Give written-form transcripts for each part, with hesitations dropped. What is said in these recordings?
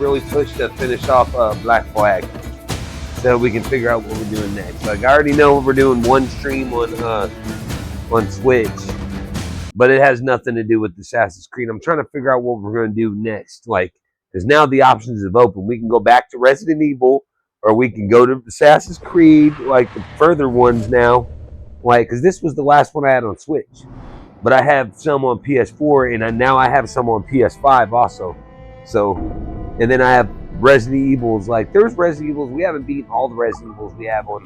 really push to finish off Black Flag, so we can figure out what we're doing next. Like I already know we're doing one stream on Switch, but it has nothing to do with Assassin's Creed. I'm trying to figure out what we're going to do next. Like, because now the options have opened. We can go back to Resident Evil, or we can go to Assassin's Creed, like the further ones now. Like, because this was the last one I had on Switch, but I have some on PS4, and now I have some on PS5 also. So, and then I have Resident Evils. Like, there's Resident Evils. We haven't beaten all the Resident Evils we have on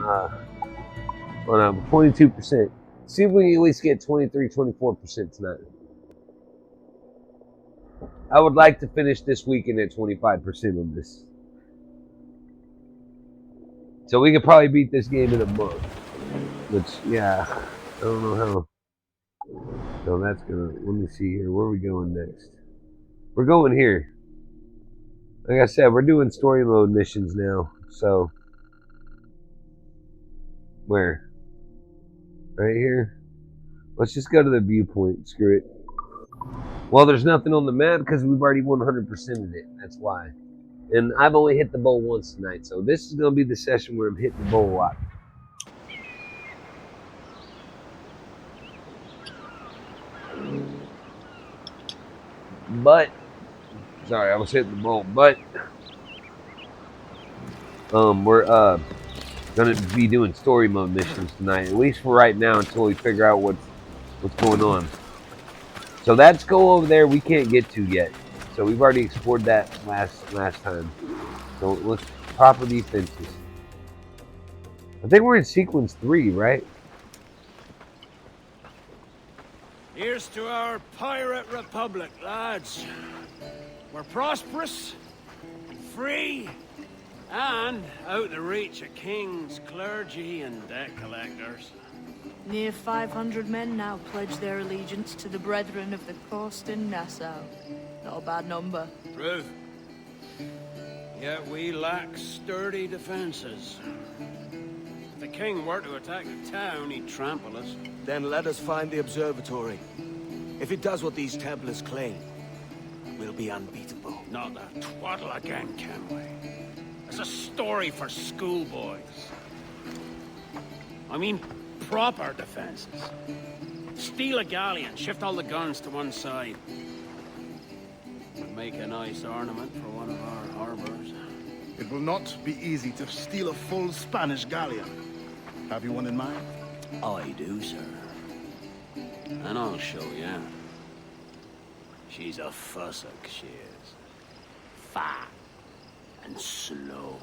22%. See if we can at least get 23, 24% tonight. I would like to finish this weekend at 25% on this. So we could probably beat this game in a month. Which, yeah, I don't know how. So that's gonna, let me see here. Where are we going next? We're going here. Like I said, we're doing story mode missions now. So, where? Right here? Let's just go to the viewpoint. Screw it. Well, there's nothing on the map because we've already 100%ed it. That's why. And I've only hit the bowl once tonight. So this is going to be the session where I'm hitting the bowl a lot. But, sorry, I was hitting the bowl. But, we're going to be doing story mode missions tonight. At least for right now until we figure out what's going on. So that's goal over there we can't get to yet. So we've already explored that last time. So let's proper defenses. I think we're in sequence 3, right? Here's to our pirate republic, lads. We're prosperous, free, and out the reach of kings, clergy, and debt collectors. Near 500 men now pledge their allegiance to the Brethren of the Coast in Nassau. Not a bad number. True. Yet we lack sturdy defenses. If the king were to attack the town, he'd trample us. Then let us find the observatory. If it does what these Templars claim, we'll be unbeatable. Not that twaddle again, can we? It's a story for schoolboys. I mean, proper defenses. Steal a galleon, shift all the guns to one side. Would make a nice ornament for one of our harbors. It will not be easy to steal a full Spanish galleon. Have you one in mind? I do, sir. And I'll show you. She's a fussock, she is. Fat and slow.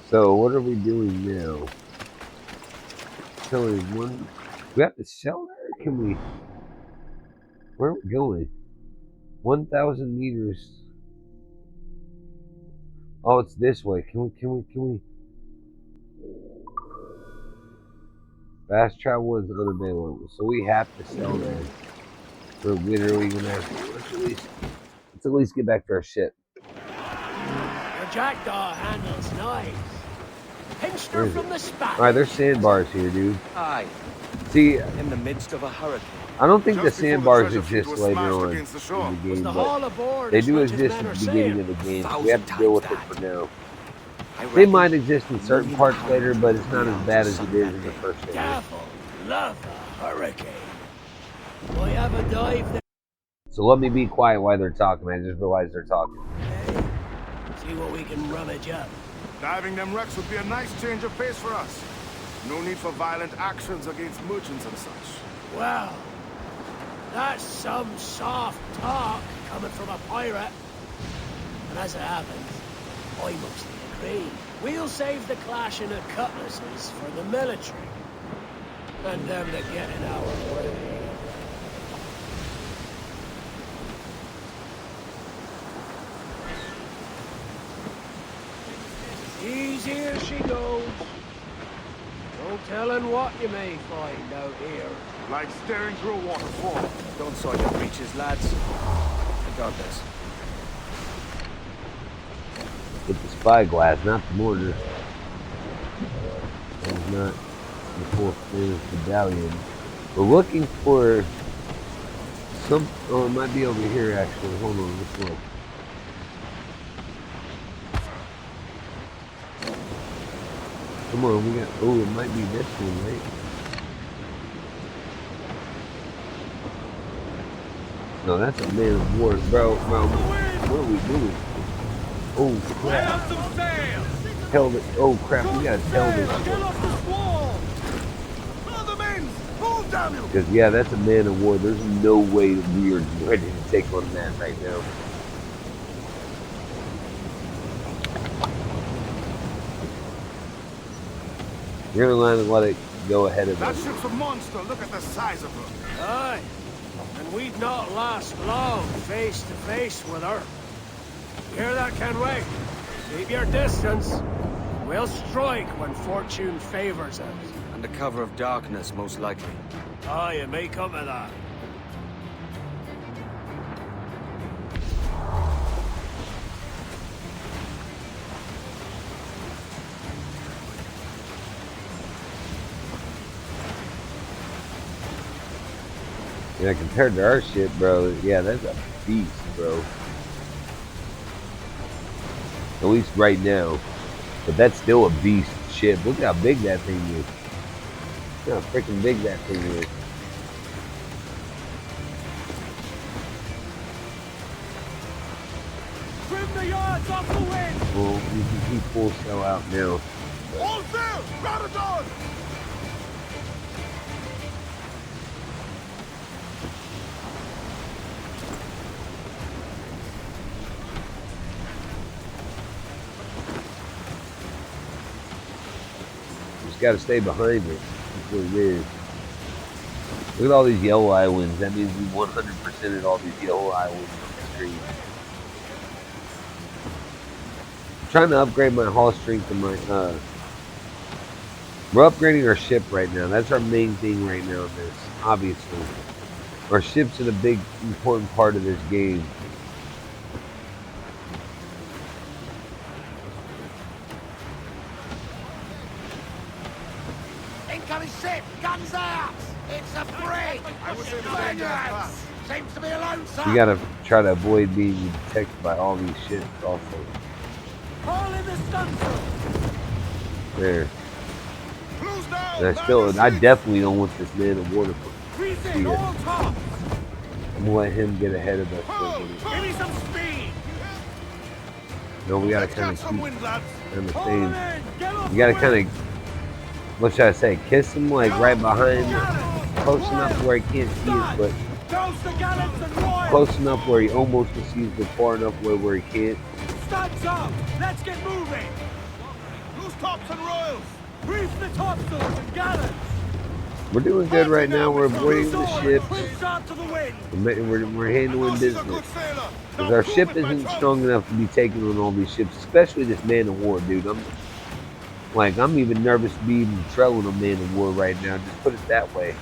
So what are we doing now? Selling one. We have to sell that? Can we? Where are we going? 1,000 meters. Oh, it's this way. Can we? Fast travel is unavailable, so we have to sell that. We're literally gonna have to. Let's at least get back to our ship. Your jackdaw handles nice. Pinched her from the Spanish. Alright, there's sandbars here, dude. Aye. See, in the midst of a hurricane. I don't think Just the before the sandbars treasure exist fleet was later smashed on against the shore. in the Was game, the but haul aboard they as do much as exist men at are the beginning saying? of the game. So we have to deal with it Thousand for now. I They reckon might exist in certain parts later, but it's not as bad as it is in the first area. Devil, love a hurricane. I have a dive there. So let me be quiet while they're talking. I just realized they're talking. Okay. See what we can rummage up. Diving them wrecks would be a nice change of pace for us. No need for violent actions against merchants and such. Well, that's some soft talk coming from a pirate. And as it happens, I mostly agree. We'll save the clashing of cutlasses for the military. And them that get in our way. Easier she goes. No telling what you may find out here. Like staring through a waterfall. Don't soil your breeches, lads. Regardless. With the spyglass, not the mortar. It's not the full Spanish battalion. We're looking for some. Oh, it might be over here actually. Hold on, let's look. Come on, we got. Oh, it might be this one, right? No, that's a man of war, bro. What are we doing? Oh crap! Tell it. Oh crap! We gotta tell this. Because yeah, that's a man of war. There's no way that we are ready to take on that right now. You're gonna let it go ahead of That us. ship's a monster. Look at the size of her. Aye. And we'd not last long face to face with her. You hear that, Kenway? Keep your distance. We'll strike when fortune favors us. Under cover of darkness, most likely. Aye, it may come to that. Yeah, compared to our shit, bro, yeah, that's a beast, bro. At least right now. But that's still a beast ship. Look how big that thing is. Look how freaking big that thing is. Trim the yards off the wind! Well, we can keep full sail out now. All sail! Rotterdam! Just gotta stay behind it. That's what it is. Look at all these yellow islands. That means we 100%ed all these yellow islands on the screen. I'm trying to upgrade my hull strength and my we're upgrading our ship right now. That's our main thing right now in this, obviously. Our ship's in a big important part of this game. Incoming ship! Guns out! It's a brig! I was in the danger. Seems to be alone, sir! You gotta try to avoid being detected by all these ships also. Haul in the stunsail! There. Close down! And I definitely don't want this man of water. Freeze See in, ya. all tops! I'm gonna let him get ahead of us. for a minute. Give me some speed! No, we gotta Let's kind catch of some keep wind, lads. on the Haul same. him in! Get off You gotta the kind wind! of, what should I say? Kiss him like right behind, close enough to where he can't see it, but Toast the gallants and royals! close enough where he almost sees, but far enough where he can't. Studs up! Let's get moving! Loose tops and royals. Reef the topsails and gallants! We're doing good right now. We're avoiding the ship. Quick start to the wind! We're handling Ross is a good business. sailor. Because our ship isn't strong enough to be taken on all these ships, especially this man of war, dude. I'm even nervous to be even trailing a man of war right now. Just put it that way.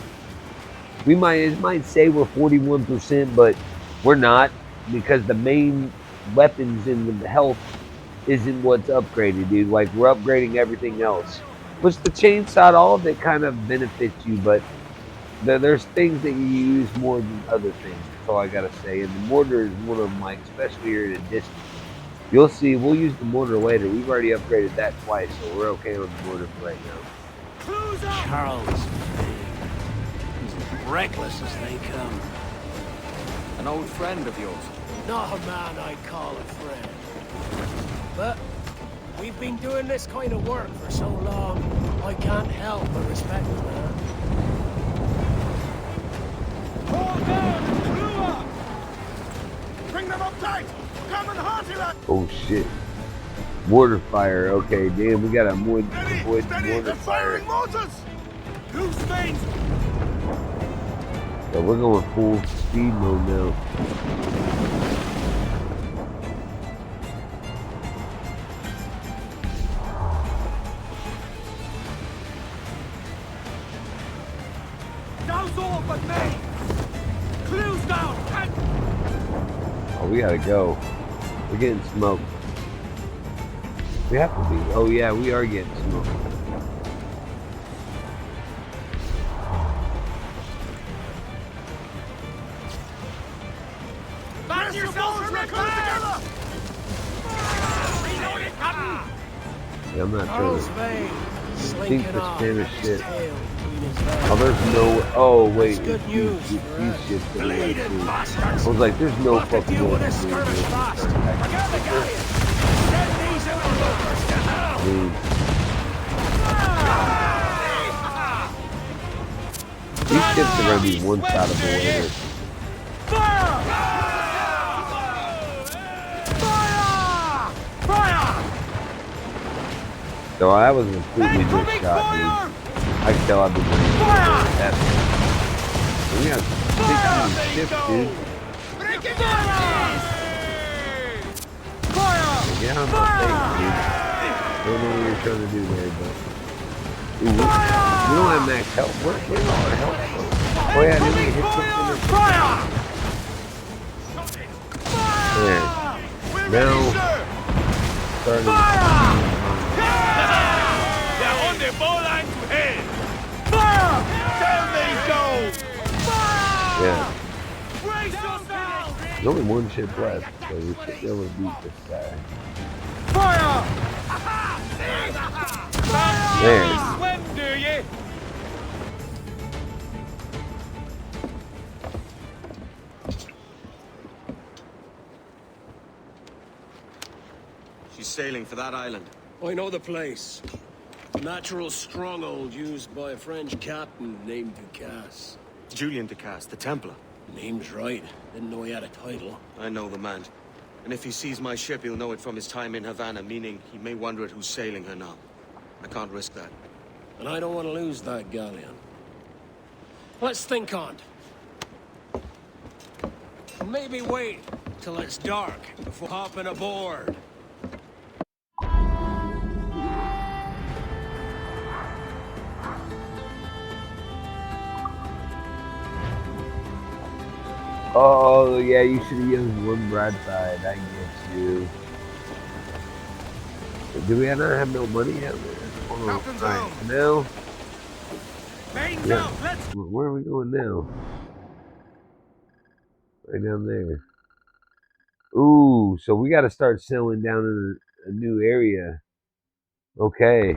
It might say we're 41%, but we're not, because the main weapons in the health isn't what's upgraded, dude. Like, we're upgrading everything else. Which the chainsaw, all of it kind of benefits you, but there's things that you use more than other things. That's all I gotta say. And the mortar is one of them, like, especially here at a distance. You'll see, we'll use the mortar later. We've already upgraded that twice, so we're okay on the mortar for right now. Cruise up! Charles, he's as reckless as they come. An old friend of yours. Not a man I call a friend. But we've been doing this kind of work for so long, I can't help but respect the man. Hold down and crew up! Bring them up tight. Come and hearty, lad. Oh shit. Mortar fire. Okay, damn, we gotta avoid Steady, mortar steady. They're fire. firing motors. Loose things! So we're going full speed mode now. Douse all but me! Clues down! Oh, we gotta go. We're getting smoked. We have to be. Oh yeah, we are getting smoked. Yeah, I'm not Charles sure. Vane, Think slinking the off, Spanish his shit. tail between his Oh, legs. there's no. Oh, wait. That's good it's news these for us. ships that we Bleeding gotta see. bastards! I was like, there's no We'll have to fucking deal way with to this do skirmish this. fast. Start attacking Forget the people. galleon! Send these interlopers to hell! Dude. These ships are gonna be one shot of the later. So I was completely missed shot, dude. I can tell I've been waiting for that. We got 16 ships, dude. Get on my face, dude. Don't know what you're trying to do there, but dude, we don't have max health. Where's all our health from? Oh yeah, didn't we hit something? There. Now, starting. They're on the ball line to head. Fire! There they go. Fire! Yeah. Brace yourself. There's only one ship left, so we should be able to beat this guy. Fire! There. Swim, do you? She's sailing for that island. I know the place. A natural stronghold used by a French captain named Ducasse. Julian Ducasse, the Templar. Name's right. Didn't know he had a title. I know the man. And if he sees my ship, he'll know it from his time in Havana, meaning he may wonder at who's sailing her now. I can't risk that. And I don't want to lose that galleon. Let's think on it. Maybe wait till it's dark before hopping aboard. Oh yeah, you should have used one broadside. I get you. Do we not have no money out there? Hold on. Captain's Alright, home. now. Mains Yeah. out. Let's Where are we going now? Right down there. Ooh, so we got to start sailing down in a new area. Okay.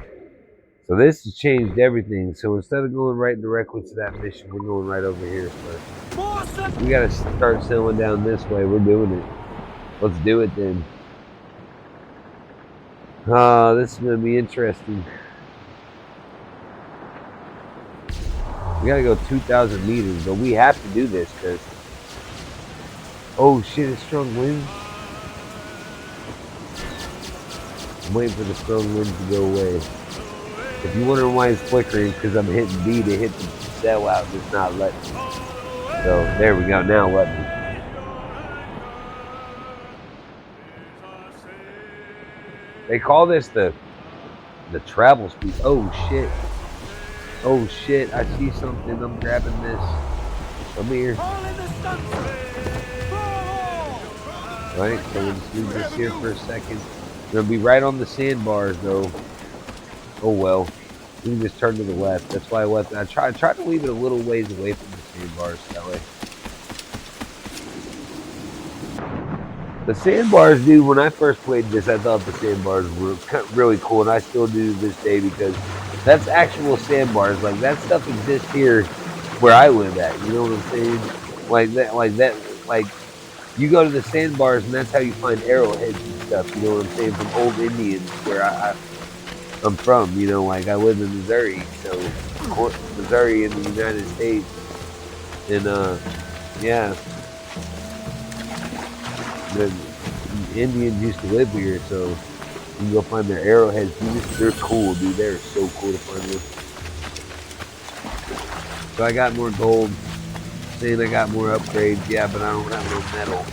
So this has changed everything. So instead of going right directly to that mission, we're going right over here first. We got to start sailing down this way. We're doing it. Let's do it then. This is going to be interesting. We got to go 2,000 meters, but we have to do this because... Oh shit, it's strong wind. I'm waiting for the strong wind to go away. If you're wondering why it's flickering, because I'm hitting B to hit the sail out and it's not letting me. So, there we go, now let me. They call this the travel speed. Oh shit. Oh shit, I see something, I'm grabbing this. Come here. Right, so we'll just leave this here for a second. We're gonna be right on the sandbars though. Oh well. We can just turn to the left. That's why I tried to leave it a little ways away from the sandbars that way. The sandbars, dude, when I first played this, I thought the sandbars were really cool, and I still do to this day because that's actual sandbars. Like, that stuff exists here where I live at, you know what I'm saying? Like, you go to the sandbars, and that's how you find arrowheads and stuff, you know what I'm saying, from old Indians where I'm from, you know, like, I live in Missouri, so, Missouri in the United States, and, yeah. The Indians used to live here, so you can go find their arrowheads. They're cool, dude. They're so cool to find them. So I got more gold. Saying I got more upgrades, yeah, but I don't have no metal.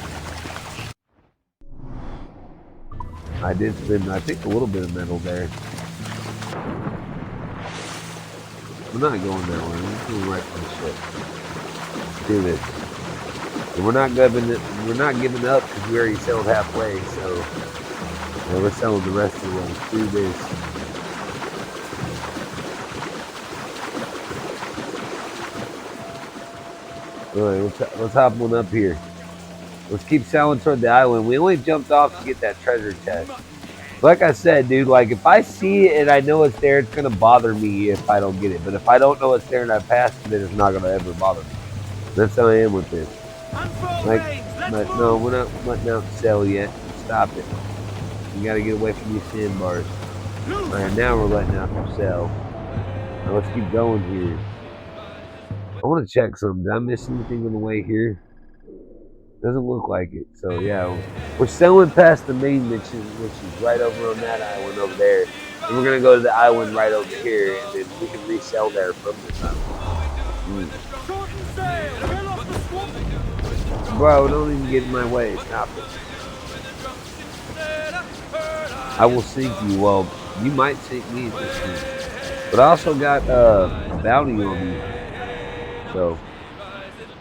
I did spend, I think, a little bit of metal there. I'm not going that way. I'm just going right for the ship. Let's do this. And we're not giving up because we already sailed halfway, so yeah, we're sailing the rest of the way. Let's do this. Alright, let's hop one up here. Let's keep sailing toward the island. We only jumped off to get that treasure chest. Like I said, dude, like if I see it and I know it's there, it's gonna bother me if I don't get it. But if I don't know it's there and I pass it, then it's not gonna ever bother me. That's how I am with this. Like, but no, we're not letting out sell yet. Stop it. You gotta get away from these sandbars. Alright, now we're letting out the cell. Now let's keep going here. I want to check something. Did I miss anything on the way here? Doesn't look like it. So yeah, we're selling past the main mission, which is right over on that island over there. And we're gonna go to the island right over here, and then we can resell there from this island. Bro, don't even get in my way. Stop it. I will sink you. Well, you might sink me at this point. But I also got a bounty on me. So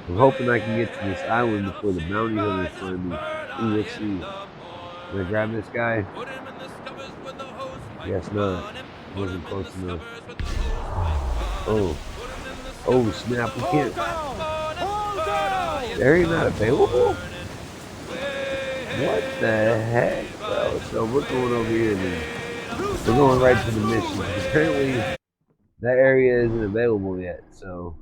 I'm hoping I can get to this island before the bounty hunters find me. Ooh, let's see. Can I grab this guy? Guess not. Wasn't close enough. Oh. Oh snap, we can't. They're not available? What the heck, bro? So we're going over here then. We're going right to the mission. Apparently that area isn't available yet, so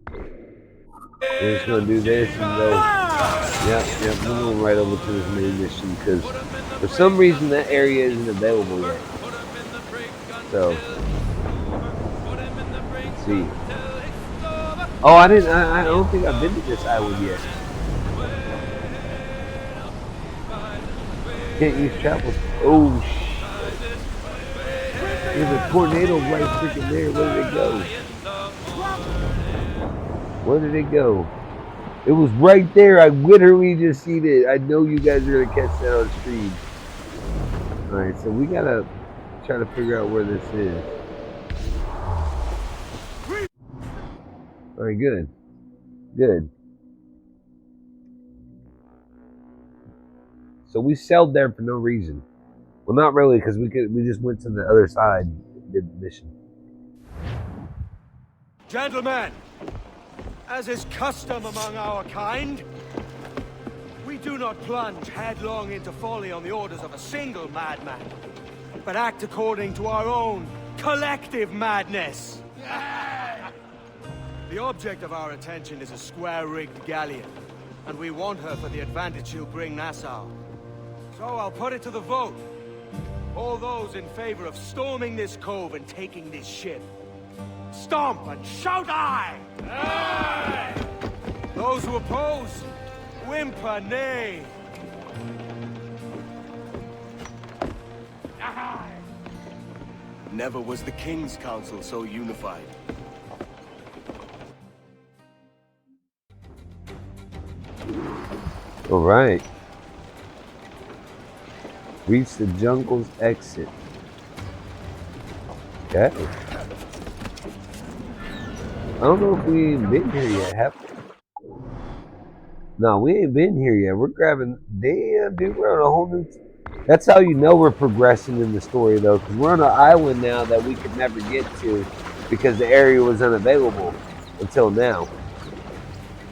we're just gonna do this and go. Yep, we're going right over to this main mission because for some reason that area isn't available yet. So let's see. Oh, I don't think I've been to this island yet. Can't use travel. Oh shit. There's a tornado right freaking there. Where did it go? Where did it go? It was right there. I literally just seen it. I know you guys are gonna catch that on stream. Alright, so we gotta try to figure out where this is. Alright, good. Good. So we sailed there for no reason. Well, not really, because we just went to the other side and did the mission. Gentlemen, as is custom among our kind, we do not plunge headlong into folly on the orders of a single madman, but act according to our own collective madness. The object of our attention is a square-rigged galleon, and we want her for the advantage she'll bring Nassau. So I'll put it to the vote. All those in favor of storming this cove and taking this ship, stomp and shout aye! Aye! Those who oppose, whimper nay. Aye! Never was the King's Council so unified. All right. Reach the jungle's exit. Okay. I don't know if we ain't been here yet, have we? No, we ain't been here yet. We're grabbing. Damn, dude, we're on a whole new. That's how you know we're progressing in the story, though, because we're on an island now that we could never get to because the area was unavailable until now.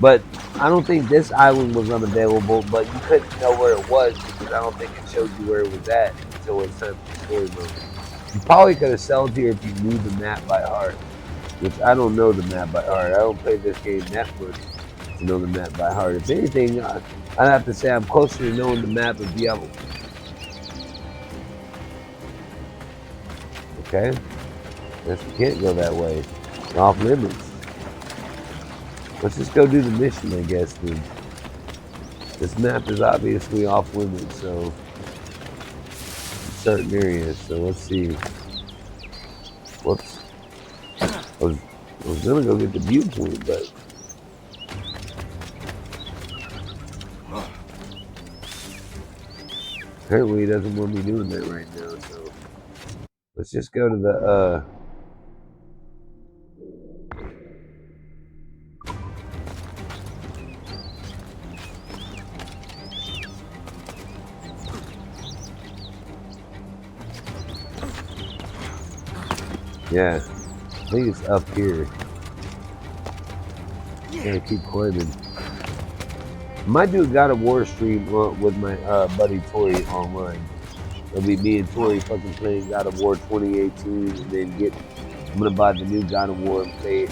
But I don't think this island was unavailable, but you couldn't know where it was because I don't think it showed you where it was at until it's time for the story mode. You probably could have sold here if you knew the map by heart, which I don't know the map by heart. I don't play this game that much to know the map by heart. If anything, I'd have to say I'm closer to knowing the map of Diablo. Okay, guess we can't go that way. It's off limits. Let's just go do the mission, I guess, then. This map is obviously off limits, so certain areas, so let's see. Whoops. I was gonna go get the viewpoint, but apparently he doesn't want me doing that right now, so let's just go to the yeah, I think it's up here. Gotta keep climbing. I might do a God of War stream with my buddy Tori online. It'll be me and Tori fucking playing God of War 2018, and then I'm gonna buy the new God of War and play it.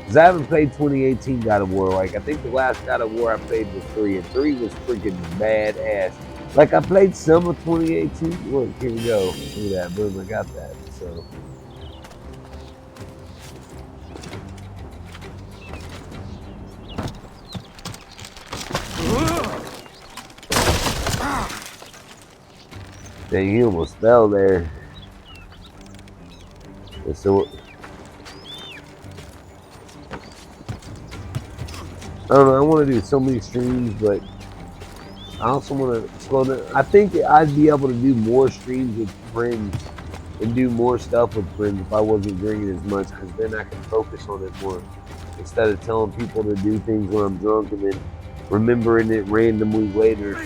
Cause I haven't played 2018 God of War. Like I think the last God of War I played was 3, and 3 was freaking badass. Like I played some of 2018. Look, here we go. Look at that, boom! I got that. So. Dang, he almost fell there. And so, I don't know, I want to do so many streams, but I also want to slow down. I think I'd be able to do more streams with friends and do more stuff with friends if I wasn't drinking as much, because then I can focus on it more. Instead of telling people to do things when I'm drunk and then remembering it randomly later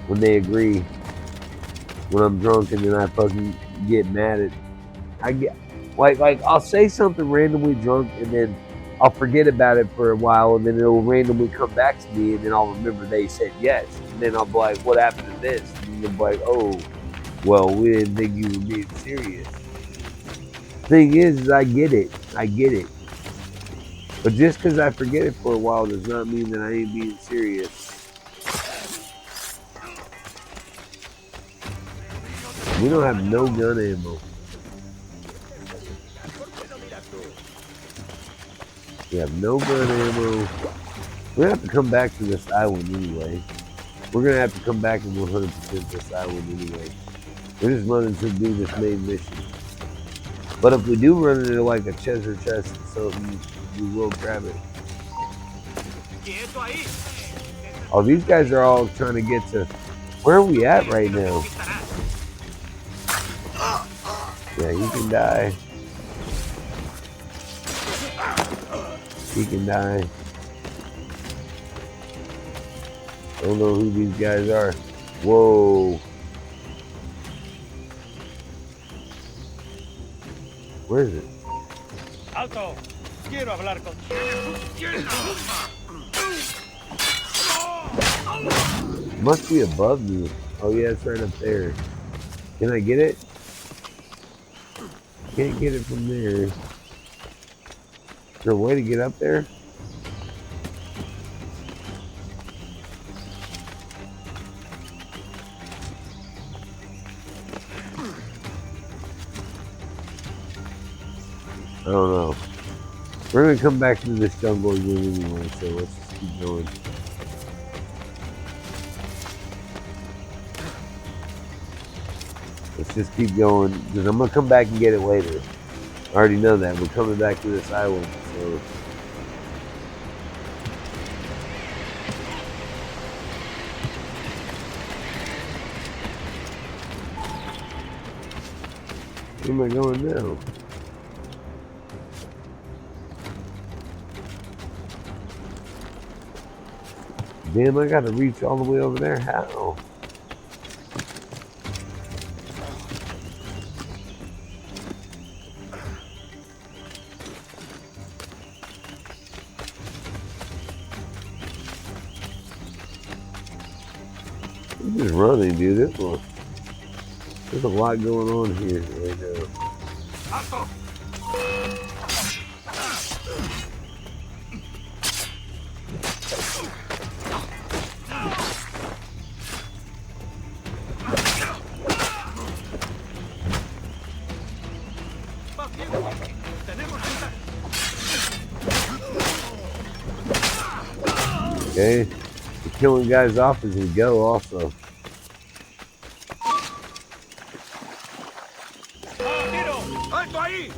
when they agree. When I'm drunk and then I fucking get mad at, I get like I'll say something randomly drunk and then I'll forget about it for a while and then it'll randomly come back to me and then I'll remember they said yes and then I'll be like, what happened to this? And they'll be like, oh, well, we didn't think you were being serious. Thing is I get it, but just because I forget it for a while does not mean that I ain't being serious. We don't have no gun ammo. We have no gun ammo. We're gonna have to come back to this island anyway. We're gonna have to come back and 100% this island anyway. We're just running to do this main mission. But if we do run into like a treasure chest or something, we will grab it. Oh, these guys are all trying to get to. Where are we at right now? Yeah, you can die. He can die. I don't know who these guys are. Whoa. Where is it? Alto. Quiero hablar contigo. Must be above me. Oh yeah, it's right up there. Can I get it? Can't get it from there. Is there a way to get up there? I don't know. We're gonna come back to this jungle again anyway, so let's just keep going. Let's just keep going, because I'm gonna come back and get it later. I already know that. We're coming back to this island, so. Where am I going now? Damn, I gotta reach all the way over there. How? I'm just running, dude. There's a lot going on here right now. Okay, we're killing guys off as we go also. ¡Alto ahí!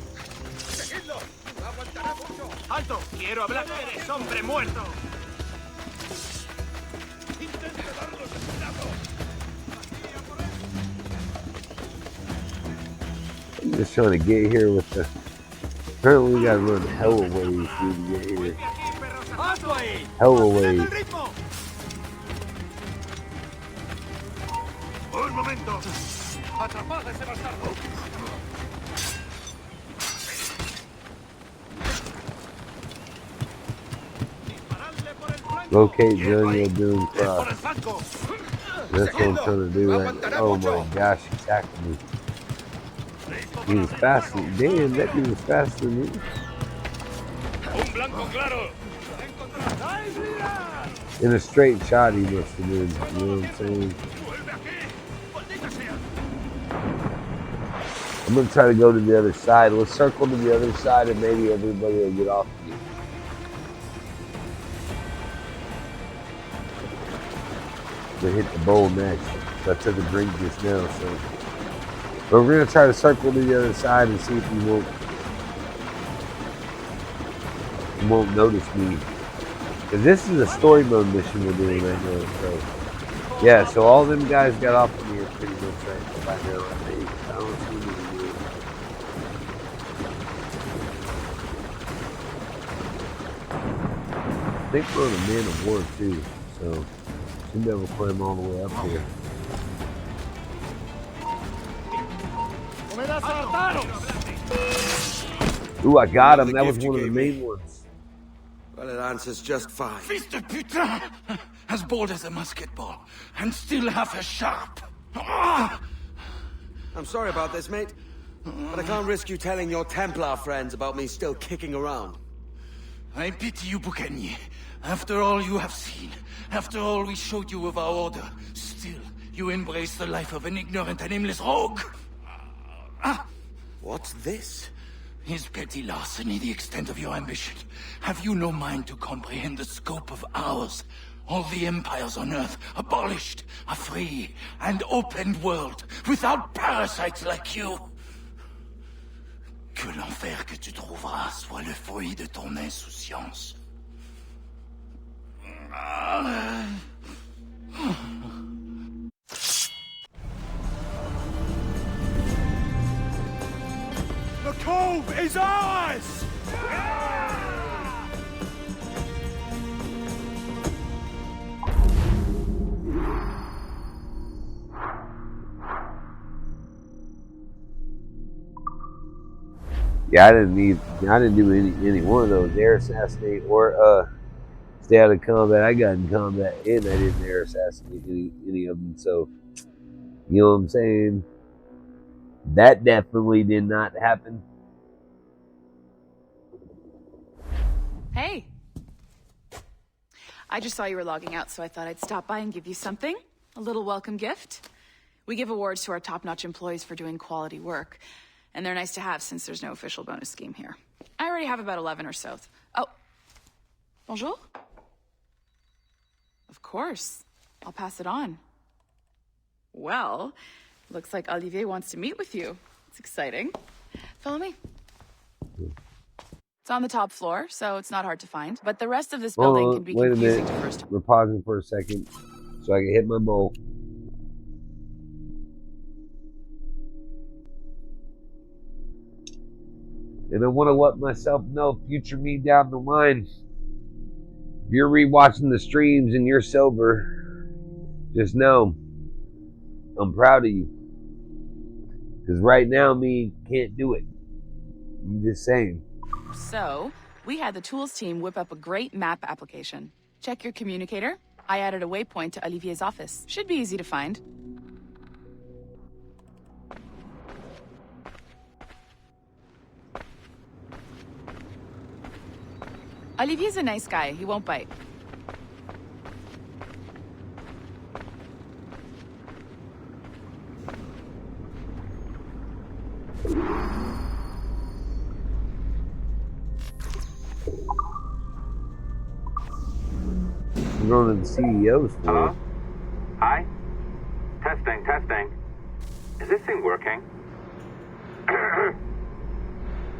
¡Seguidlo! ¡No aguantará mucho! ¡Alto! ¡Quiero hablar! ¡Eres hombre muerto! ¡Intente darlos a lado! I'm just trying to get here with the. Apparently, we gotta run hell away to get here. Hell away. ¡Un momento! ¡Atrapad a ese bastardo! Locate Daniel Doom Cross. ¡Por el flanco! That's what I'm trying to do right now. Oh my gosh, he tackled me. He was faster. Damn, that dude was faster than me. Un blanco claro. In a straight shot, he must have been. You know what I'm saying? Vuelve aquí. Maldita sea. I'm gonna try to go to the other side. Let's circle to the other side and maybe everybody will get off of me. I'm gonna hit the bowl next. So I took a drink just now, so. But we're gonna try to circle to the other side and see if he won't notice me. Cause this is a story mode mission we're doing right now. So yeah, so all them guys got off of me pretty much right now. I think. I don't see anything new. I think we're on a man of war too, so should be able to climb all the way up here. Ooh, I got him. That was one of the main ones. Well, it answers just fine. Fils de putain! As bold as a musket ball, and still half as sharp. Ah! I'm sorry about this, mate. But I can't risk you telling your Templar friends about me still kicking around. I pity you, Bucanier. After all you have seen, after all we showed you of our order, still you embrace the life of an ignorant and aimless rogue. What's this? Is petty larceny the extent of your ambition? Have you no mind to comprehend the scope of ours? All the empires on Earth abolished, a free and open world, without parasites like you. Que l'enfer que tu trouveras soit le fruit de ton insouciance. The cove is ours! Yeah, I didn't do any one of those, air assassinate or stay out of combat. I got in combat and I didn't air assassinate any of them. So, you know what I'm saying? That definitely did not happen. Hey. I just saw you were logging out, so I thought I'd stop by and give you something. A little welcome gift. We give awards to our top-notch employees for doing quality work. And they're nice to have since there's no official bonus scheme here. I already have about 11 or so. Oh. Bonjour? Of course. I'll pass it on. Well, looks like Olivier wants to meet with you. It's exciting. Follow me. It's on the top floor, so it's not hard to find. But the rest of this building can be confusing to first. We're pausing for a second so I can hit my bowl. And I want to let myself know, future me down the line, if you're rewatching the streams and you're sober, just know I'm proud of you. Because right now, me can't do it. I'm just saying. So, we had the tools team whip up a great map application. Check your communicator. I added a waypoint to Olivier's office. Should be easy to find. Olivier's a nice guy. He won't bite. I'm going to the CEO's floor. Hello? Hi? Testing, testing. Is this thing working?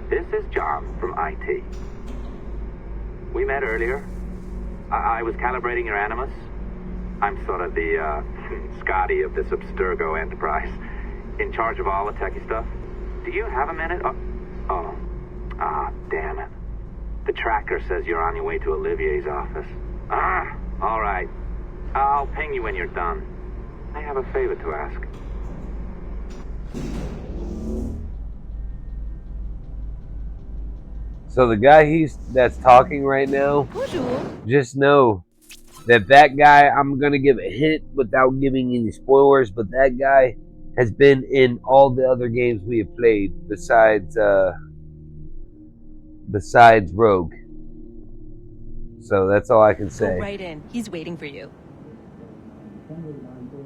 This is John from IT. We met earlier. I was calibrating your Animus. I'm sort of the, Scotty of this Abstergo enterprise. In charge of all the techie stuff. Do you have a minute? Damn it. The tracker says you're on your way to Olivier's office. All right. I'll ping you when you're done. I have a favor to ask. So the guy that's talking right now, Bonjour. just know that guy, I'm going to give a hint without giving any spoilers, but that guy has been in all the other games we have played besides Rogue. So that's all I can say. Go right in. He's waiting for you.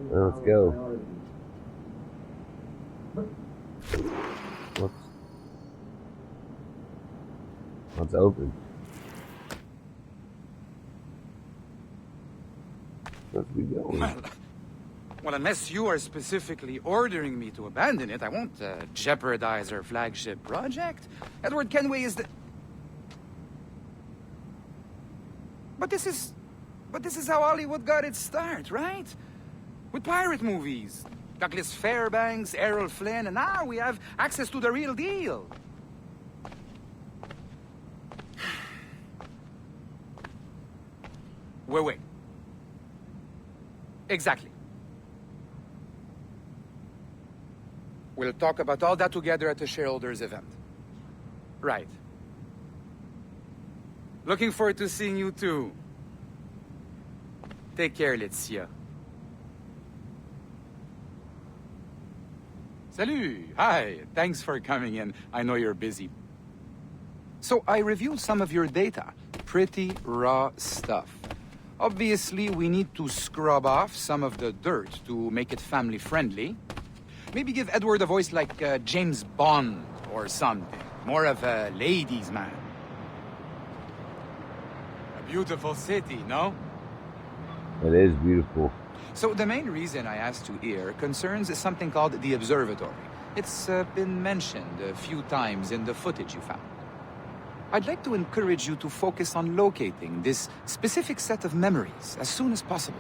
Let's go. What's open? Let's be going. Well, unless you are specifically ordering me to abandon it, I won't jeopardize our flagship project. Edward Kenway is the... But this is how Hollywood got its start, right? With pirate movies. Douglas Fairbanks, Errol Flynn, and now we have access to the real deal. Wait. Exactly. We'll talk about all that together at the shareholders event. Right. Looking forward to seeing you too. Take care, Laetitia. Salut! Hi, thanks for coming in. I know you're busy. So I reviewed some of your data. Pretty raw stuff. Obviously, we need to scrub off some of the dirt to make it family-friendly. Maybe give Edward a voice like James Bond or something. More of a ladies' man. A beautiful city, no? It is beautiful. So the main reason I asked you here concerns something called the Observatory. It's been mentioned a few times in the footage you found. I'd like to encourage you to focus on locating this specific set of memories as soon as possible.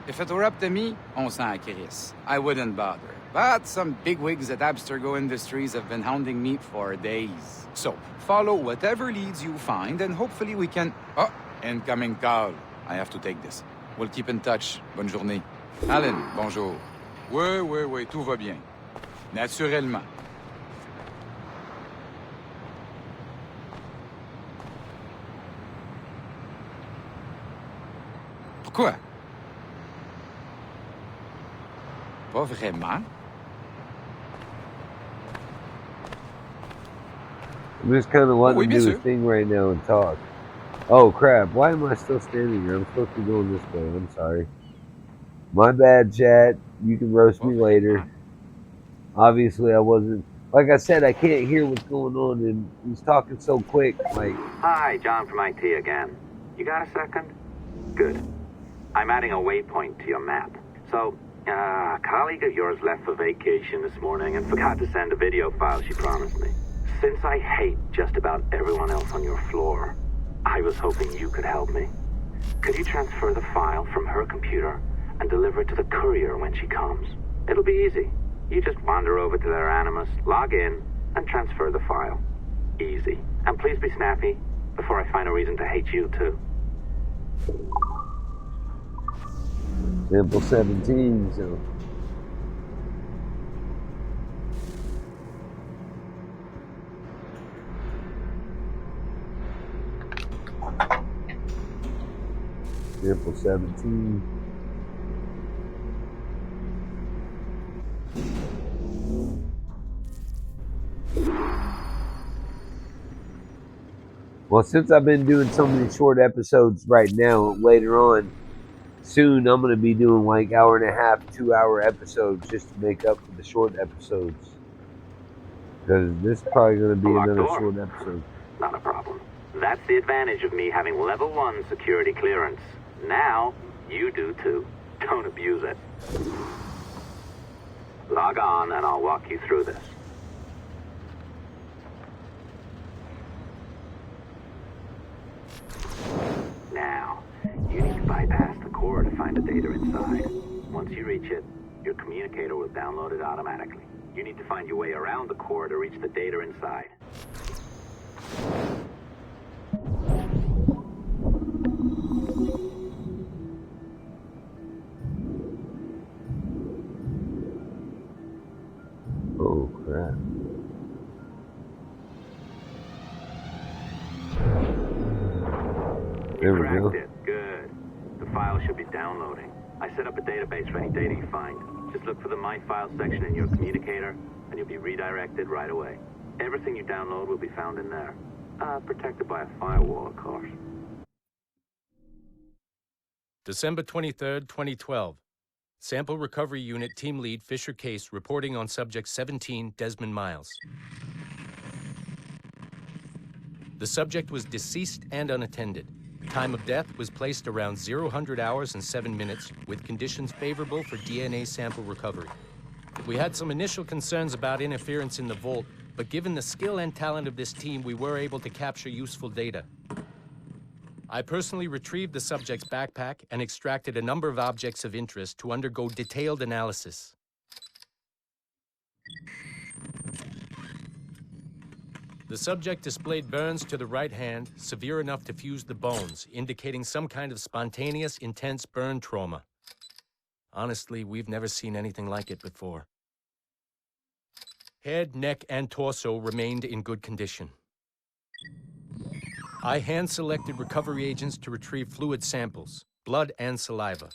If it were up to me, on s'en crisse. I wouldn't bother. But some bigwigs at Abstergo Industries have been hounding me for days. So, follow whatever leads you find and hopefully we can... Oh, incoming call. I have to take this. We'll keep in touch. Bonne journée. Alan, bonjour. Oui, tout va bien. Naturellement. Pourquoi? Pas vraiment? I'm just kind of letting him do his thing right now and talk. Oh crap, why am I still standing here? I'm supposed to be going this way. I'm sorry. My bad, chat. You can roast me later. Obviously, I wasn't... Like I said, I can't hear what's going on, and he's talking so quick, like... Hi, John from IT again. You got a second? Good. I'm adding a waypoint to your map. So, a colleague of yours left for vacation this morning and forgot to send a video file she promised me. Since I hate just about everyone else on your floor, I was hoping you could help me. Could you transfer the file from her computer and deliver it to the courier when she comes? It'll be easy. You just wander over to their Animus, log in, and transfer the file. Easy. And please be snappy before I find a reason to hate you too. Sample 17, so... Sample 17. Well, since I've been doing so many short episodes right now, later on, soon I'm going to be doing like hour and a half, 2 hour episodes just to make up for the short episodes. Because this is probably going to be another short episode. Not a problem. That's the advantage of me having level 1 security clearance. Now, you do too. Don't abuse it. Log on and I'll walk you through this. Now, you need to bypass the core to find the data inside. Once you reach it, your communicator will download it automatically. You need to find your way around the core to reach the data inside. Oh, crap. You cracked it. Good. The file should be downloading. I set up a database for any data you find. Just look for the My Files section in your communicator, and you'll be redirected right away. Everything you download will be found in there. Protected by a firewall, of course. December 23rd, 2012. Sample Recovery Unit Team Lead Fisher Case reporting on Subject 17, Desmond Miles. The subject was deceased and unattended. Time of death was placed around 0000 hours and 7 minutes, with conditions favorable for DNA sample recovery. We had some initial concerns about interference in the vault, but given the skill and talent of this team, we were able to capture useful data. I personally retrieved the subject's backpack and extracted a number of objects of interest to undergo detailed analysis. The subject displayed burns to the right hand, severe enough to fuse the bones, indicating some kind of spontaneous, intense burn trauma. Honestly, we've never seen anything like it before. Head, neck, and torso remained in good condition. I hand-selected recovery agents to retrieve fluid samples, blood and saliva.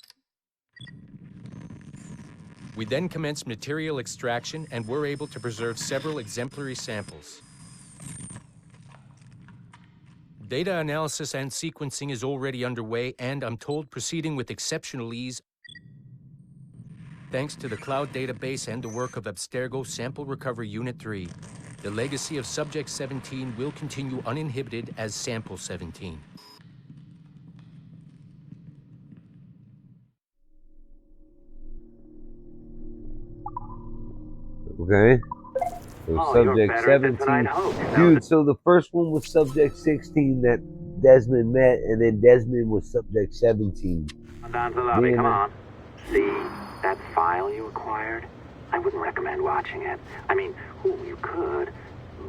We then commenced material extraction and were able to preserve several exemplary samples. Data analysis and sequencing is already underway, and I'm told proceeding with exceptional ease. Thanks to the cloud database and the work of Abstergo Sample Recovery Unit 3, the legacy of Subject 17 will continue uninhibited as Sample 17. Okay. So Oh, Subject you're better at this than 17. I'd hoped. Dude, so the first one was Subject 16 that Desmond met, and then Desmond was Subject 17. Down to the lobby, Yeah, come man. on. See that file you acquired? I wouldn't recommend watching it. I mean, you could,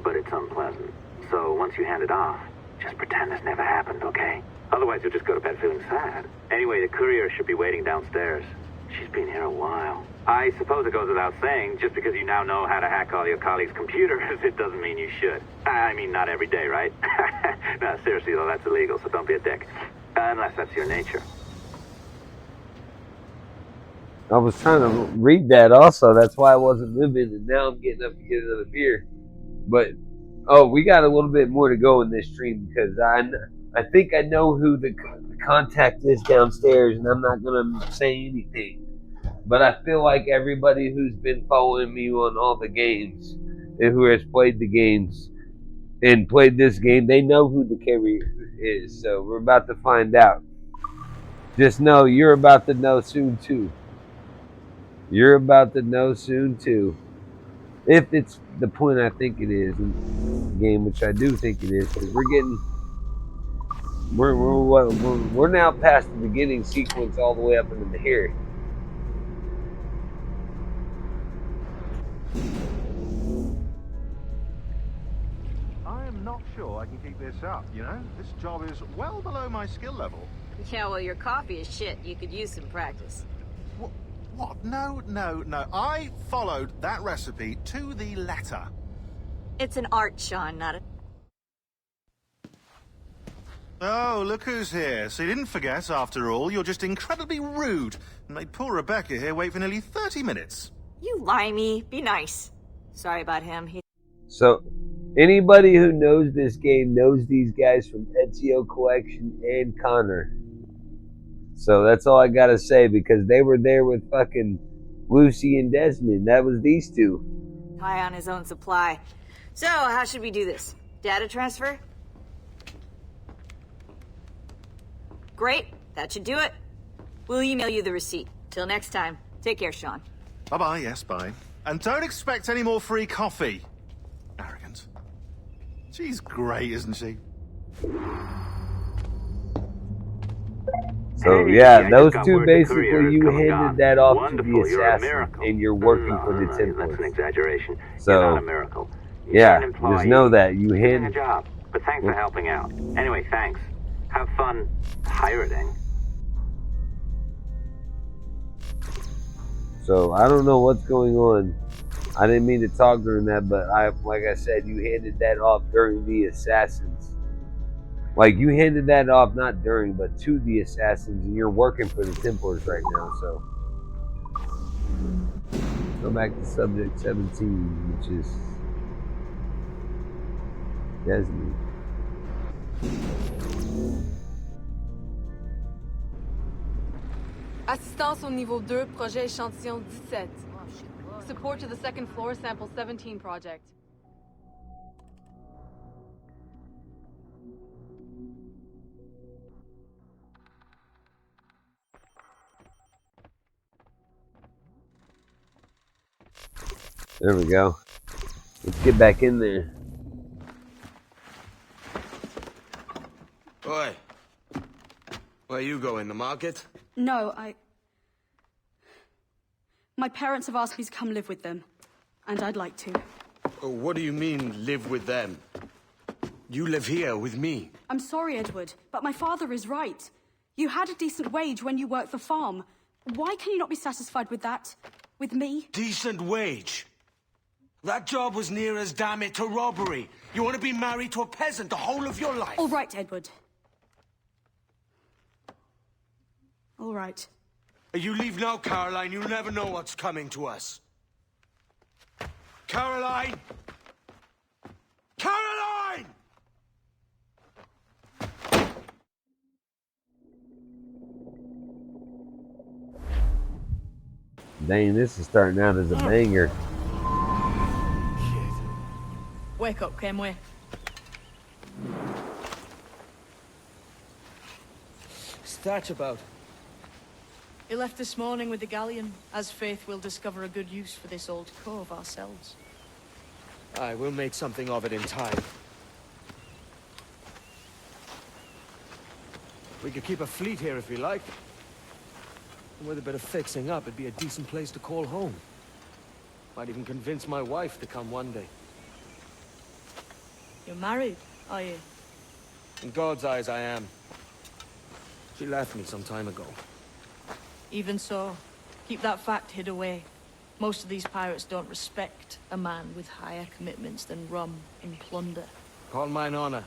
but it's unpleasant. So once you hand it off, just pretend this never happened, okay? Otherwise, you'll just go to bed feeling sad. Anyway, the courier should be waiting downstairs. She's been here a while. I suppose it goes without saying, just because you now know how to hack all your colleagues' computers, it doesn't mean you should. I mean, not every day, right? No, seriously, though, that's illegal, so don't be a dick. Unless that's your nature. I was trying to read that also. That's why I wasn't moving, and now I'm getting up to get another beer. But, oh, we got a little bit more to go in this stream because I think I know who the contact is downstairs, and I'm not going to say anything. But I feel like everybody who's been following me on all the games and who has played the games and played this game, they know who the carrier is. So we're about to find out. Just know you're about to know soon, too. You're about to know soon, too. If it's the point I think it is in the game, which I do think it is, because we're now past the beginning sequence all the way up into here. I'm not sure I can keep this up, you know? This job is well below my skill level. Yeah, well, your coffee is shit. You could use some practice. What? No. I followed that recipe to the letter. It's an art, Sean, not a... Oh, look who's here. So you didn't forget, after all. You're just incredibly rude and made poor Rebecca here wait for nearly 30 minutes. You limey. Be nice. Sorry about him. So, anybody who knows this game knows these guys from Ezio Collection and Connor. So that's all I gotta say, because they were there with fucking Lucy and Desmond. That was these two. High on his own supply. So, how should we do this? Data transfer? Great. That should do it. We'll email you the receipt. Till next time. Take care, Sean. Bye-bye, yes, bye. And don't expect any more free coffee. Arrogant. She's great, isn't she? So yeah, those two basically, you handed that off to the assassin, and you're working for the Templars. That's an exaggeration. So, you're not a miracle. Yeah, just know that you Doing a hand. job. But thanks for helping out. Anyway, thanks. Have fun pirating. So I don't know what's going on. I didn't mean to talk during that, but like I said, you handed that off during the assassins. Like, you handed that off not during, but to the assassins, and you're working for the Templars right now, so. Go back to subject 17, which is Desmond. Assistance au niveau 2, projet échantillon 17. Support to the second floor, sample 17 project. There we go. Let's get back in there. Oi. Where you going, the market? No, My parents have asked me to come live with them, and I'd like to. Oh, what do you mean, live with them? You live here with me. I'm sorry, Edward, but my father is right. You had a decent wage when you worked the farm. Why can you not be satisfied with that? With me? Decent wage? That job was near as, damn it, to robbery. You want to be married to a peasant the whole of your life? All right, Edward. All right. You leave now, Caroline. You'll never know what's coming to us. Caroline! Caroline! Dang, this is starting out as a banger. Wake up, Kenway. What's that about? He left this morning with the galleon. As faith, we'll discover a good use for this old cove ourselves. Aye, we'll make something of it in time. We could keep a fleet here if we like. And with a bit of fixing up, it'd be a decent place to call home. Might even convince my wife to come one day. You're married, are you? In God's eyes, I am. She left me some time ago. Even so, keep that fact hid away. Most of these pirates don't respect a man with higher commitments than rum and plunder. Call mine honor.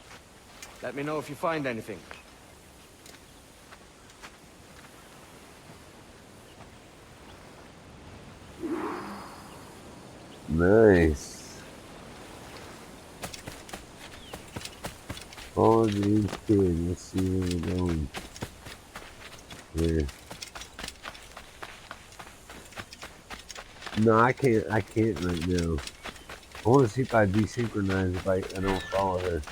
Let me know if you find anything. Nice. Follow these kids. Let's see where we're going. Here. No, I can't right now. I want to see if I desynchronize if I don't follow her.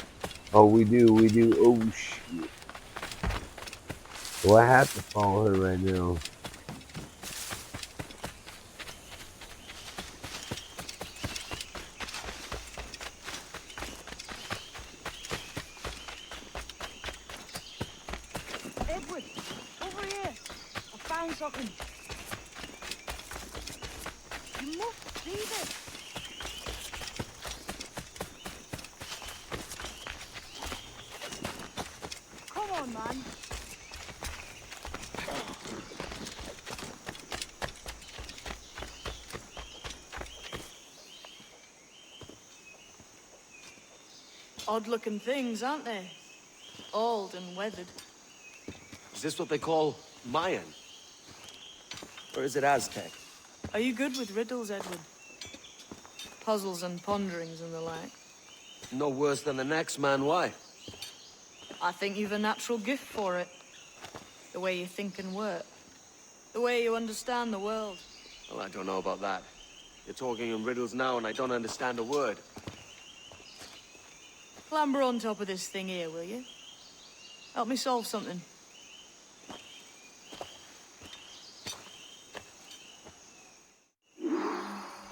Oh, we do. Oh, shit. Well, I have to follow her right now. Edward, over here. I found something. You must see this. Come on, man. Odd-looking things, aren't they? Old and weathered. Is this what they call Mayan? Or is it Aztec? Are you good with riddles, Edward? Puzzles and ponderings and the like. No worse than the next man, why? I think you've a natural gift for it. The way you think and work. The way you understand the world. Well, I don't know about that. You're talking in riddles now and I don't understand a word. Clamber on top of this thing here, will you? Help me solve something.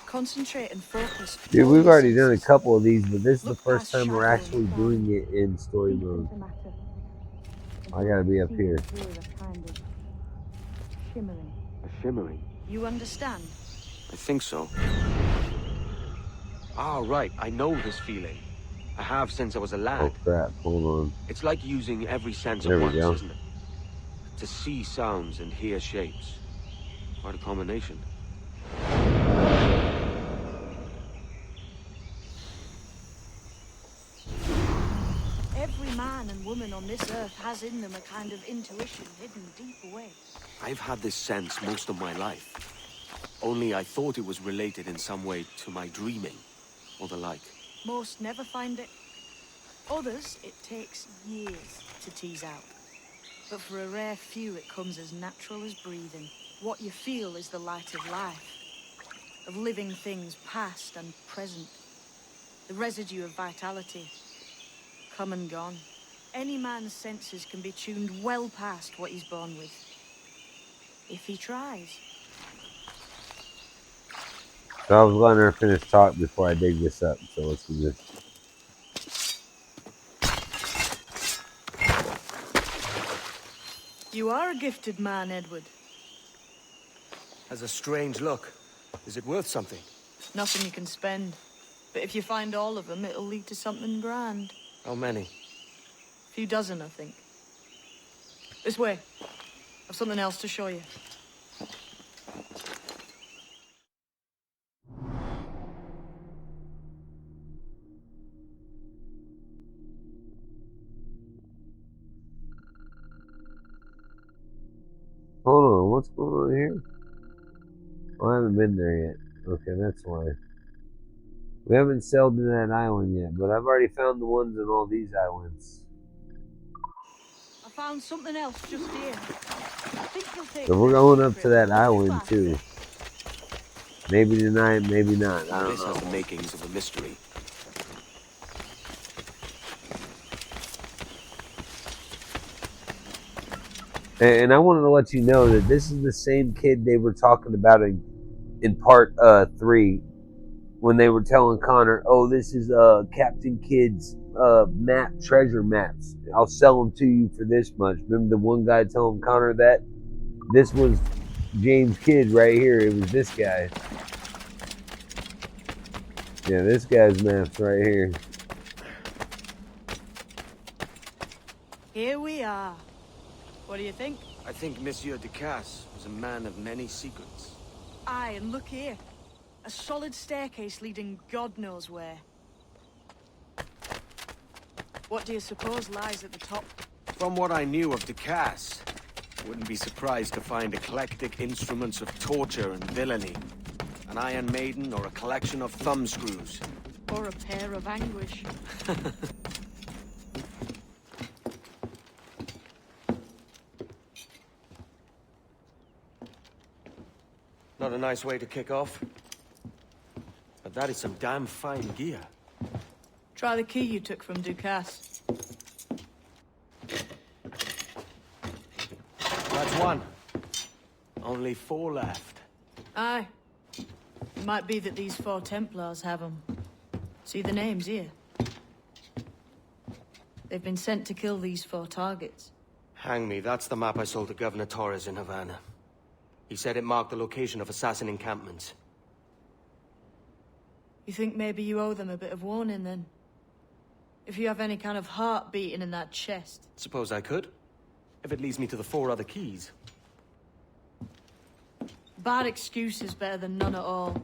Concentrate and focus. Dude, we've already done a couple of these, but this is the first time we're actually doing it in story mode. I gotta be up here. Shimmering. A shimmering? You understand? I think so. Ah, right. I know this feeling. I have since I was a lad. Oh crap, hold on. It's like using every sense There at we once, go. isn't it? To see sounds and hear shapes. Quite a combination. Every man and woman on this earth has in them a kind of intuition hidden deep away. I've had this sense most of my life. Only I thought it was related in some way to my dreaming, or the like. Most never find it. Others, it takes years to tease out. But for a rare few, it comes as natural as breathing. What you feel is the light of life, of living things past and present. The residue of vitality, come and gone. Any man's senses can be tuned well past what he's born with, if he tries. So I was letting her finish talk before I dig this up, so let's do this. You are a gifted man, Edward. Has a strange look. Is it worth something? Nothing you can spend. But if you find all of them, it'll lead to something grand. How many? A few dozen, I think. This way. I've something else to show you. Hold on, what's going on here? Oh, I haven't been there yet. Okay, that's why. We haven't sailed to that island yet, but I've already found the ones in all these islands. I found something else just here. I think you'll take So we're going up to that island too. Maybe tonight, maybe not. I don't This know. has the makings of a mystery. And I wanted to let you know that this is the same kid they were talking about in part 3 when they were telling Connor, oh, this is Captain Kidd's map, treasure maps. I'll sell them to you for this much. Remember the one guy telling Connor that? This was James Kidd right here. It was this guy. Yeah, this guy's maps right here. Here we are. What do you think? I think Monsieur Ducasse was a man of many secrets. Aye, and look here. A solid staircase leading God knows where. What do you suppose lies at the top? From what I knew of Ducasse, I wouldn't be surprised to find eclectic instruments of torture and villainy. An Iron Maiden or a collection of thumbscrews. Or a pair of anguish. Not a nice way to kick off. But that is some damn fine gear. Try the key you took from Ducasse. That's one. Only 4 left. Aye. It might be that these 4 Templars have them. See the names here? They've been sent to kill these 4 targets. Hang me, that's the map I sold to Governor Torres in Havana. He said it marked the location of assassin encampments. You think maybe you owe them a bit of warning, then? If you have any kind of heart beating in that chest. Suppose I could? If it leads me to the 4 other keys. Bad excuse is better than none at all.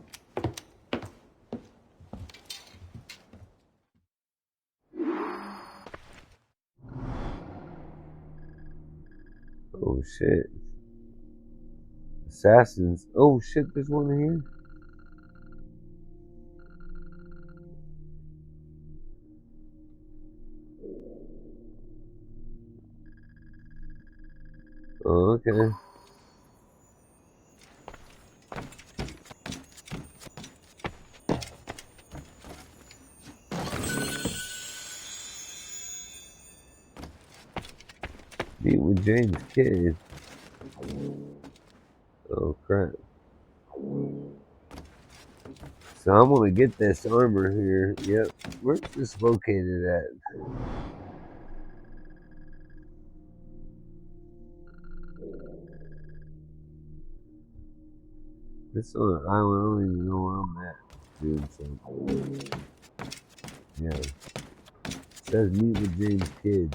Oh shit. Assassins. Oh shit, there's one here. Oh, okay. Meet with James Kidd. Oh crap. So I'm gonna get this armor here. Yep. Where's this located at? This on an island, I don't even know where I'm at. Doing something. Yeah. It says meet with James Kidd.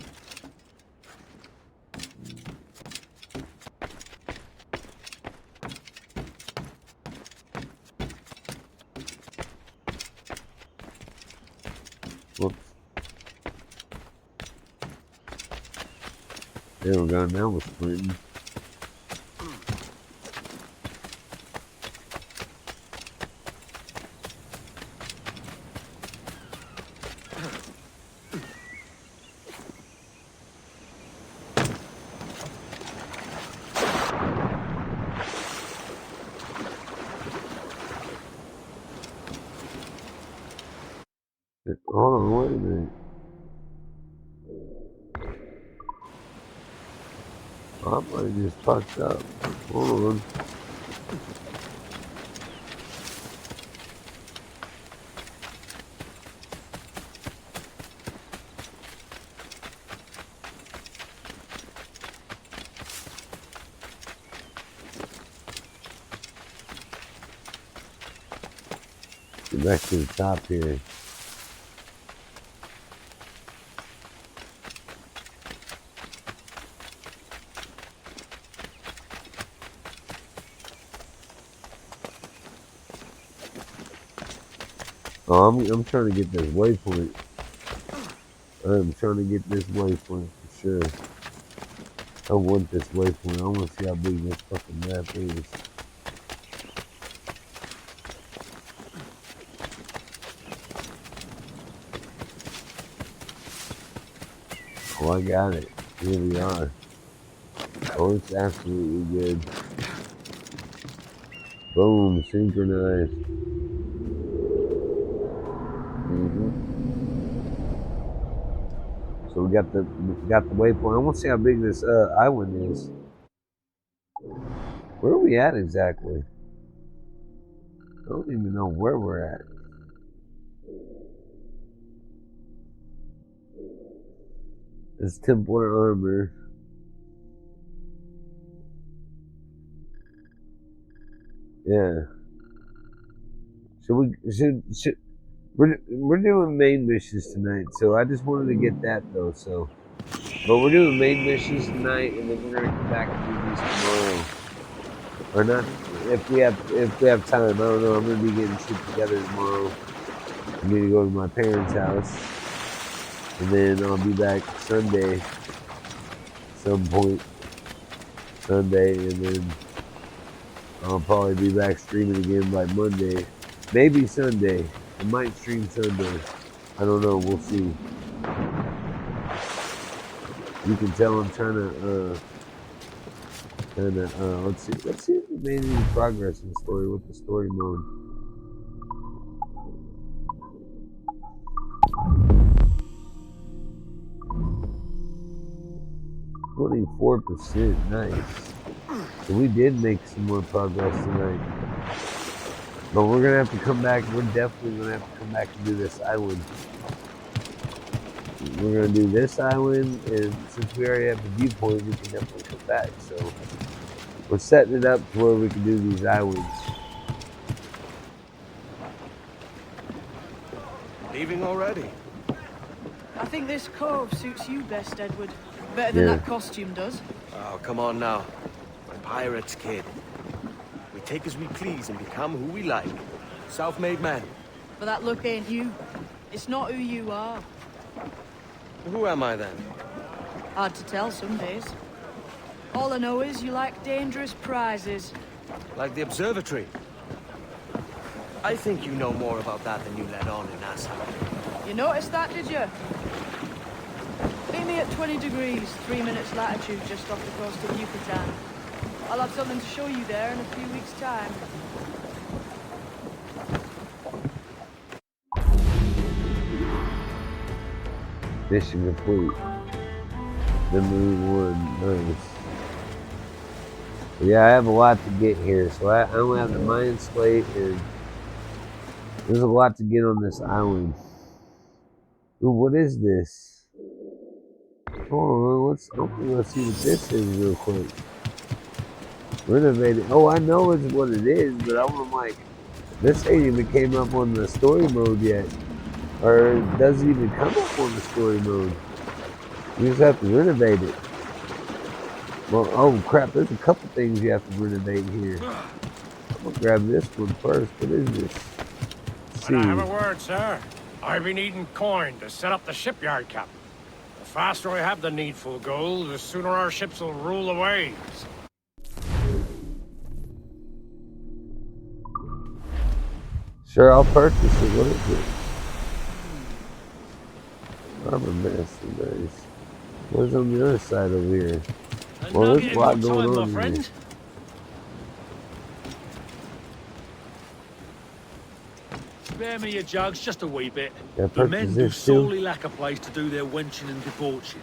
Whoops. There we go. Now we're sprinting. Hold on, wait a minute. I might have just fucked up. Hold on. Get back to the top here. Oh, I'm trying to get this waypoint. I'm trying to get this waypoint for sure. I want this waypoint. I want to see how big this fucking map is. Oh, I got it. Here we are. Oh, it's absolutely good. Boom, synchronized. So we got the waypoint. I want to see how big this island is. Where are we at exactly? I don't even know where we're at. It's Templar armor. Yeah. We're doing main missions tonight, so I just wanted to get that though. So, but we're doing main missions tonight, and then we're gonna come back and do these tomorrow, or not if we have time. I don't know. I'm gonna be getting shit together tomorrow. I'm gonna go to my parents' house, and then I'll be back Sunday, some point Sunday, and then I'll probably be back streaming again by Monday, maybe Sunday. I might stream Sunday. I don't know. We'll see. You can tell I'm trying to, let's see if we made any progress in the story with the story mode. Only 4%. Nice. So we did make some more progress tonight. But we're gonna have to come back. We're definitely gonna have to come back and do this island. We're gonna do this island, and since we already have the viewpoint, we can definitely come back. So we're setting it up to where we can do these islands. Leaving already? I think this cove suits you best, Edward. Better than that costume does. Oh, come on now. We're pirates, kid. We take as we please and become who we like. Self-made man. But that look ain't you. It's not who you are. Who am I then? Hard to tell some days. All I know is you like dangerous prizes. Like the observatory. I think you know more about that than you let on in Nassau. You noticed that, did you? Meet me at 20 degrees, 3 minutes latitude just off the coast of Yucatan. I'll have something to show you there in a few weeks' time. Mission complete. The moon one, nice. Yeah, I have a lot to get here, so I only have the Mayan slate, and there's a lot to get on this island. Ooh, what is this? Hold on, let's see what this is real quick. Renovated. Oh, I know it's what it is, but I'm like, this ain't even came up on the story mode yet. Or it doesn't even come up on the story mode. You just have to renovate it. Well, oh crap, there's a couple things you have to renovate here. I'm gonna grab this one first. What is this? Can I have a word, sir? I've been needing coin to set up the shipyard, Captain. The faster I have the needful gold, the sooner our ships will rule the waves. Sure, I'll purchase it. What is it? Harbor Master, nice. What's on the other side over here? Well, there's a lot going on here. Spare me your jugs, just a wee bit. Yeah, the men do too. sorely lack a place to do their wenching and debauching.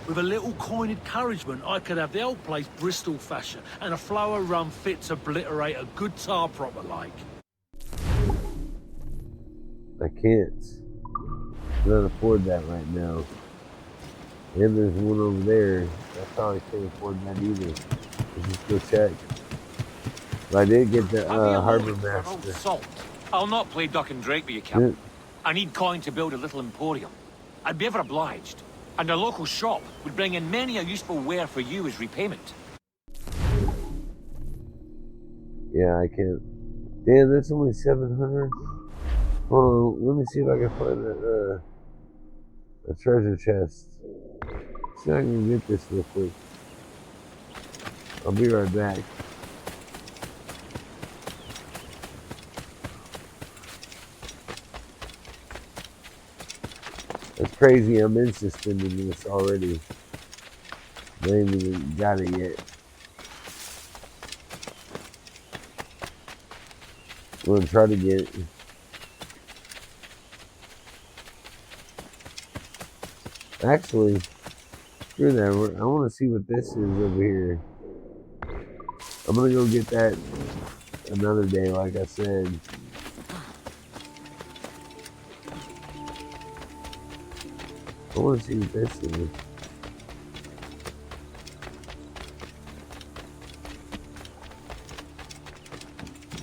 With a little coin encouragement, I could have the old place Bristol fashion, and a flow of rum fit to obliterate a good tar proper like. I can't. I can't afford that right now. And there's one over there. I probably can't afford that either. Let's just go check. But I did get the Harbor Master. Salt. I'll not play duck and drake with you, Captain. I need coin to build a little emporium. I'd be ever obliged. And a local shop would bring in many a useful ware for you as repayment. Yeah, I can't. Damn, that's only 700. Hold on, let me see if I can find a treasure chest. See if I can get this real quick. I'll be right back. That's crazy, I'm interested in this already. I ain't even got it yet. I'm gonna try to get it. Actually, screw that. I want to see what this is over here. I'm gonna go get that another day, like I said. I want to see what this is.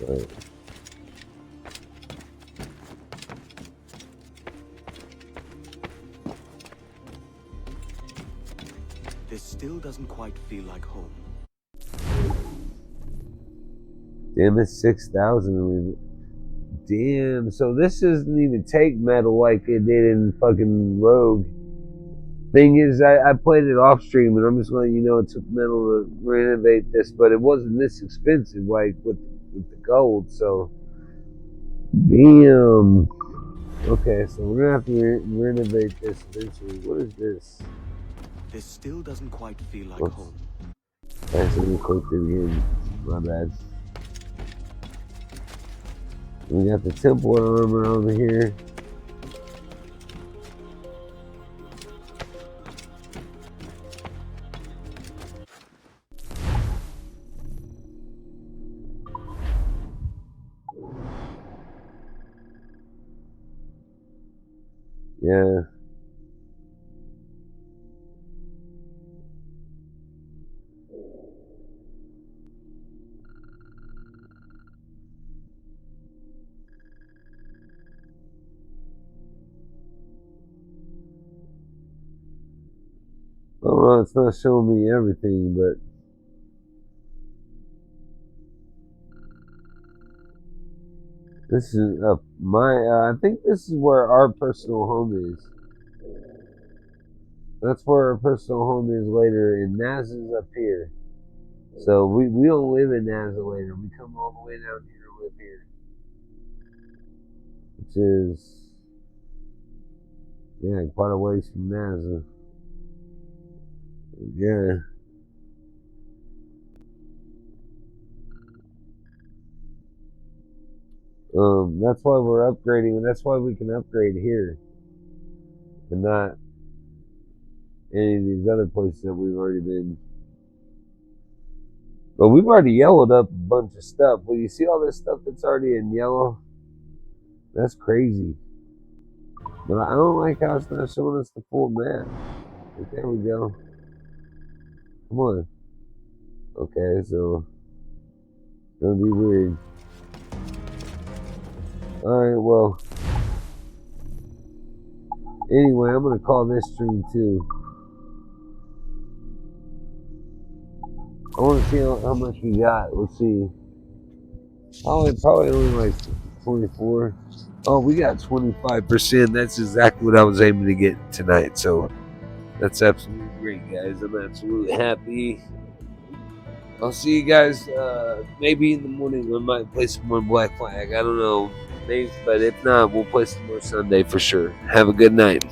Right. This still doesn't quite feel like home. Damn, it's 6,000. Damn, so this doesn't even take metal like it did in fucking Rogue. Thing is, I played it off stream, and I'm just letting you know it took metal to renovate this, but it wasn't this expensive, like with the gold. So, damn. Okay, so we're gonna have to renovate this eventually. What is this? This still doesn't quite feel like home. I accidentally clicked it again. My bad. We got the temple armor over here. Yeah. Well, it's not showing me everything, but this is I think this is where our personal home is. That's where our personal home is later, and Naz is up here. So we don't live in Nazza later. We come all the way down here to live here. Which is, yeah, quite a ways from Nazza. Yeah. That's why we're upgrading, and that's why we can upgrade here. And not any of these other places that we've already been. But we've already yellowed up a bunch of stuff. Well, you see all this stuff that's already in yellow? That's crazy. But I don't like how it's not showing us the full map. But there we go. Come on. Okay, so it's gonna be weird. Alright, well. Anyway, I'm gonna call this stream too. I want to see how much we got. Let's see. Oh, probably only like 24. Oh, we got 25%. That's exactly what I was aiming to get tonight. So That's absolutely great, guys. I'm absolutely happy. I'll see you guys maybe in the morning. I might play some more Black Flag. I don't know. Maybe, but if not, we'll play some more Sunday for sure. Have a good night.